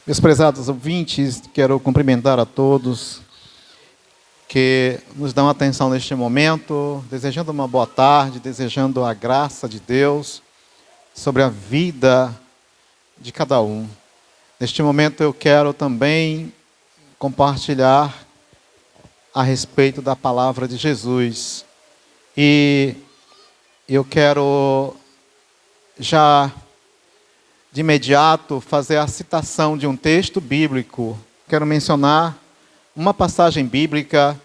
Meus prezados ouvintes, quero cumprimentar a todos que nos dão atenção neste momento, desejando uma boa tarde, desejando a graça de Deus sobre a vida de cada um. Neste momento eu quero também compartilhar a respeito da palavra de Jesus. E eu quero já de imediato fazer a citação de um texto bíblico. Quero mencionar uma passagem bíblica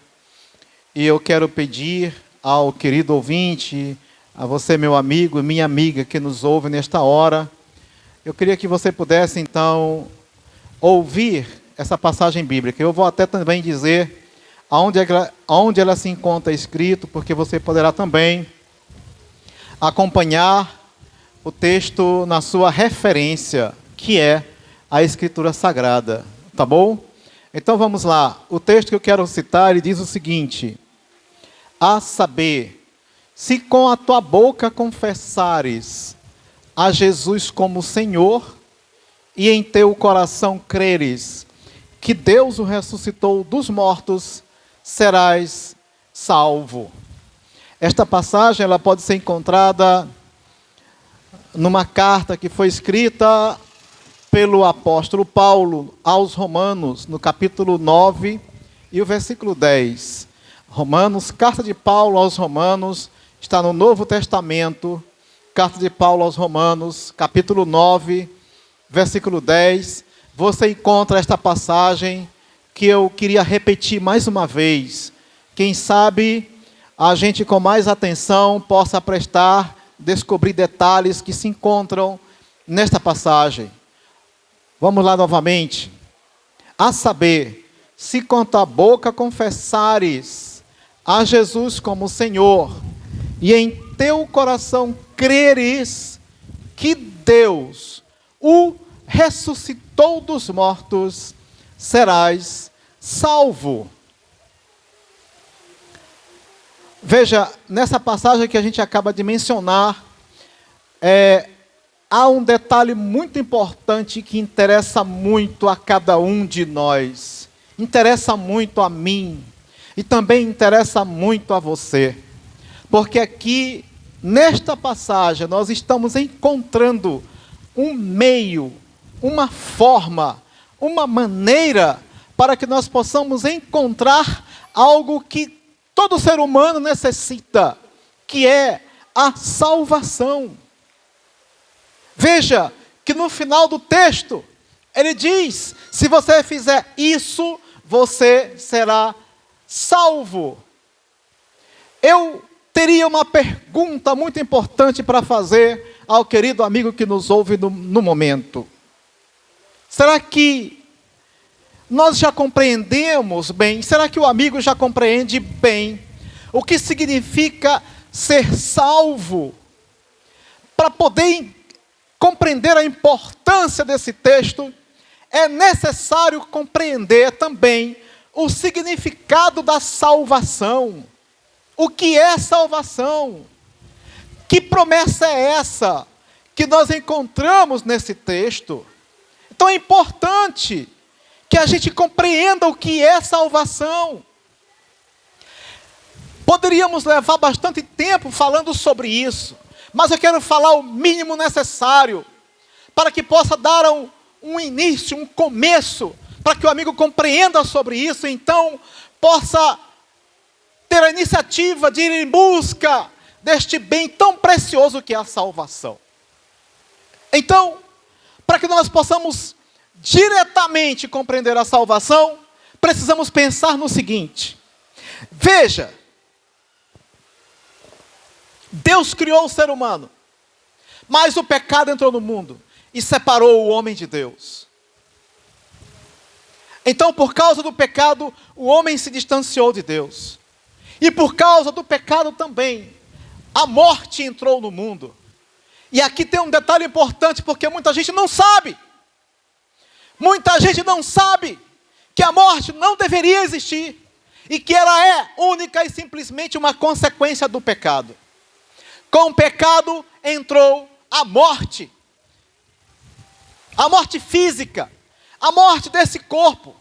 e eu quero pedir ao querido ouvinte, a você, meu amigo e minha amiga que nos ouve nesta hora, eu queria que você pudesse então ouvir essa passagem bíblica. Eu vou até também dizer onde ela se encontra escrito, porque você poderá também acompanhar o texto na sua referência, que é a Escritura Sagrada. Tá bom? Então vamos lá. O texto que eu quero citar, ele diz o seguinte: a saber, se com a tua boca confessares a Jesus como Senhor, e em teu coração creres que Deus o ressuscitou dos mortos, serás salvo. Esta passagem ela pode ser encontrada numa carta que foi escrita pelo apóstolo Paulo aos Romanos, no capítulo 9 e o versículo 10. Romanos, carta de Paulo aos Romanos, está no Novo Testamento, carta de Paulo aos Romanos, capítulo 9, versículo 10. Você encontra esta passagem que eu queria repetir mais uma vez. Quem sabe a gente com mais atenção possa descobrir detalhes que se encontram nesta passagem. Vamos lá novamente. A saber, se com tua boca confessares a Jesus como Senhor, e em teu coração creres que Deus o ressuscitou dos mortos, serás salvo. Veja, nessa passagem que a gente acaba de mencionar, há um detalhe muito importante que interessa muito a cada um de nós. Interessa muito a mim e também interessa muito a você. Porque aqui, nesta passagem, nós estamos encontrando um meio, uma forma, uma maneira para que nós possamos encontrar algo que todo ser humano necessita, que é a salvação. Veja que no final do texto, ele diz: se você fizer isso, você será salvo. Eu teria uma pergunta muito importante para fazer ao querido amigo que nos ouve no momento. Será que nós já compreendemos bem? Será que o amigo já compreende bem o que significa ser salvo? Para poder compreender a importância desse texto, é necessário compreender também o significado da salvação. O que é salvação? Que promessa é essa que nós encontramos nesse texto? Então é importante que a gente compreenda o que é salvação. Poderíamos levar bastante tempo falando sobre isso, mas eu quero falar o mínimo necessário para que possa dar um início, um começo, para que o amigo compreenda sobre isso, então possa ter a iniciativa de ir em busca deste bem tão precioso que é a salvação. Então, para que nós possamos diretamente compreender a salvação, precisamos pensar no seguinte: veja, Deus criou o ser humano, mas o pecado entrou no mundo e separou o homem de Deus. Então, por causa do pecado, o homem se distanciou de Deus. E por causa do pecado também, a morte entrou no mundo. E aqui tem um detalhe importante, porque muita gente não sabe. Muita gente não sabe que a morte não deveria existir. E que ela é única e simplesmente uma consequência do pecado. Com o pecado entrou a morte. A morte física, a morte desse corpo.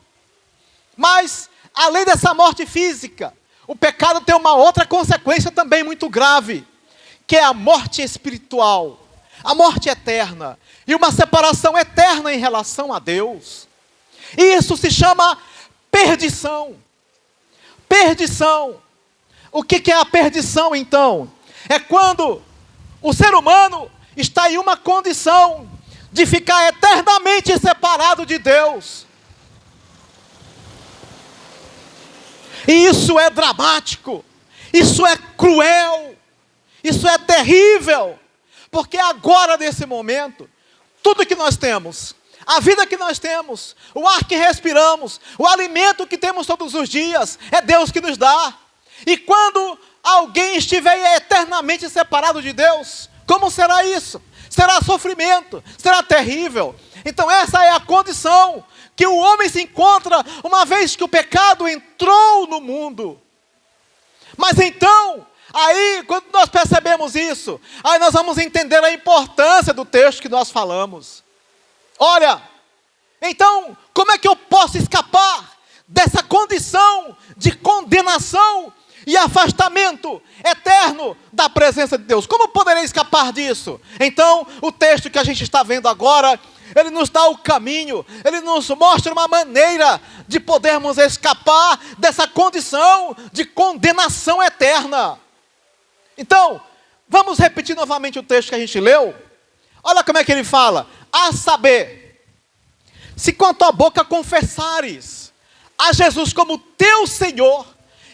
Mas, além dessa morte física, o pecado tem uma outra consequência também muito grave, que é a morte espiritual, a morte eterna, e uma separação eterna em relação a Deus. E isso se chama perdição. Perdição. O que é a perdição, então? É quando o ser humano está em uma condição de ficar eternamente separado de Deus. E isso é dramático, isso é cruel, isso é terrível, porque agora, nesse momento, tudo que nós temos, a vida que nós temos, o ar que respiramos, o alimento que temos todos os dias, é Deus que nos dá. E quando alguém estiver eternamente separado de Deus, como será isso? Será sofrimento, será terrível. Então essa é a condição que o homem se encontra uma vez que o pecado entrou no mundo. Mas então, aí quando nós percebemos isso, aí nós vamos entender a importância do texto que nós falamos. Olha, então como é que eu posso escapar dessa condição de condenação e afastamento eterno da presença de Deus? Como poderei escapar disso? Então, o texto que a gente está vendo agora, ele nos dá o caminho, ele nos mostra uma maneira de podermos escapar dessa condição de condenação eterna. Então, vamos repetir novamente o texto que a gente leu. Olha como é que ele fala: a saber, se com a tua boca confessares a Jesus como teu Senhor,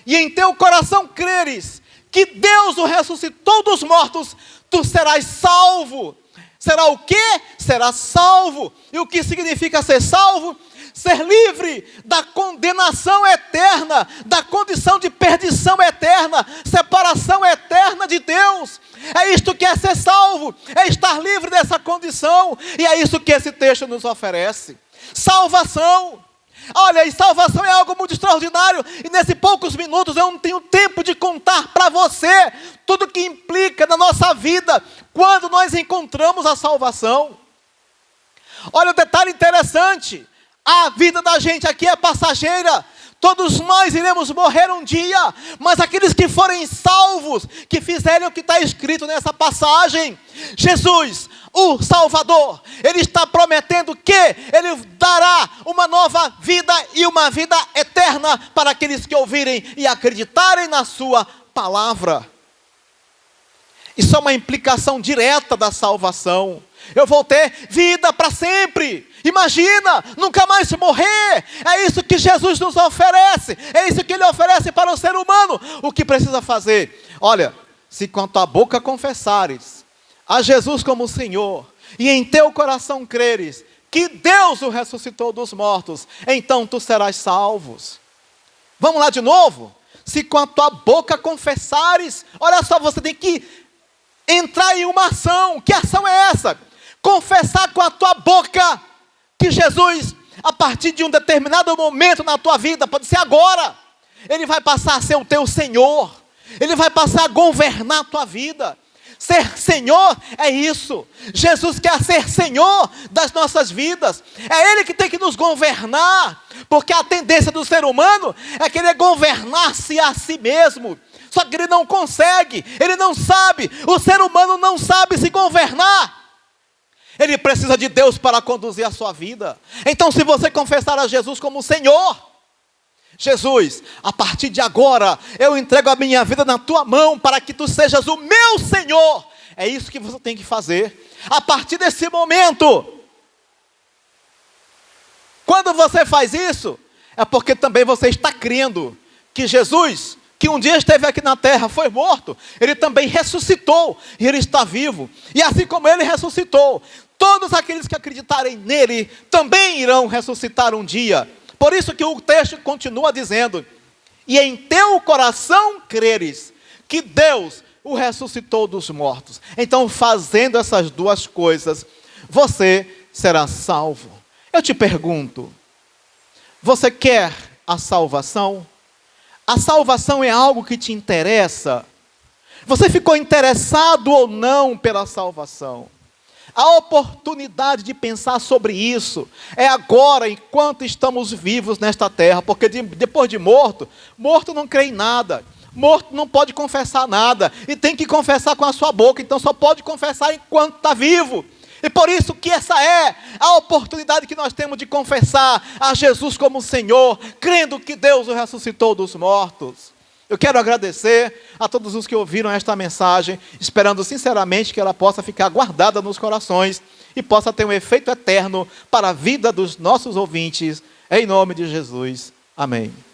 e em teu coração creres que Deus o ressuscitou dos mortos, tu serás salvo. Será o quê? Será salvo. E o que significa ser salvo? Ser livre da condenação eterna, da condição de perdição eterna, separação eterna de Deus. É isto que é ser salvo, é estar livre dessa condição. E é isso que esse texto nos oferece: salvação. Olha, e salvação é algo muito extraordinário, e nesses poucos minutos eu não tenho tempo de contar para você tudo que implica na nossa vida quando nós encontramos a salvação. Olha o detalhe interessante: a vida da gente aqui é passageira, todos nós iremos morrer um dia, mas aqueles que forem salvos, que fizerem o que está escrito nessa passagem, Jesus, o Salvador, Ele está prometendo que Ele dará uma nova vida e uma vida eterna para aqueles que ouvirem e acreditarem na sua palavra. Isso é uma implicação direta da salvação. Eu vou ter vida para sempre. Imagina, nunca mais morrer. É isso que Jesus nos oferece. É isso que Ele oferece para o ser humano. O que precisa fazer? Olha, se com a tua boca confessares a Jesus como Senhor, e em teu coração creres que Deus o ressuscitou dos mortos, então tu serás salvos. Vamos lá de novo? Se com a tua boca confessares, olha só, você tem que entrar em uma ação. Que ação é essa? Confessar com a tua boca que Jesus, a partir de um determinado momento na tua vida, pode ser agora, Ele vai passar a ser o teu Senhor, Ele vai passar a governar a tua vida. Ser Senhor é isso. Jesus quer ser Senhor das nossas vidas. É Ele que tem que nos governar, porque a tendência do ser humano é querer governar-se a si mesmo. Só que ele não consegue, ele não sabe. O ser humano não sabe se governar. Ele precisa de Deus para conduzir a sua vida. Então, se você confessar a Jesus como Senhor, Jesus, a partir de agora, eu entrego a minha vida na tua mão para que tu sejas o meu Senhor. É isso que você tem que fazer. A partir desse momento, quando você faz isso, é porque também você está crendo que Jesus, que um dia esteve aqui na terra, foi morto, Ele também ressuscitou, e Ele está vivo. E assim como Ele ressuscitou, todos aqueles que acreditarem nele, também irão ressuscitar um dia. Por isso que o texto continua dizendo: e em teu coração creres que Deus o ressuscitou dos mortos. Então, fazendo essas duas coisas, você será salvo. Eu te pergunto, você quer a salvação? A salvação é algo que te interessa? Você ficou interessado ou não pela salvação? A oportunidade de pensar sobre isso é agora, enquanto estamos vivos nesta terra, porque depois de morto, morto não crê em nada, morto não pode confessar nada, e tem que confessar com a sua boca, então só pode confessar enquanto está vivo. E por isso que essa é a oportunidade que nós temos de confessar a Jesus como Senhor, crendo que Deus o ressuscitou dos mortos. Eu quero agradecer a todos os que ouviram esta mensagem, esperando sinceramente que ela possa ficar guardada nos corações e possa ter um efeito eterno para a vida dos nossos ouvintes, em nome de Jesus. Amém.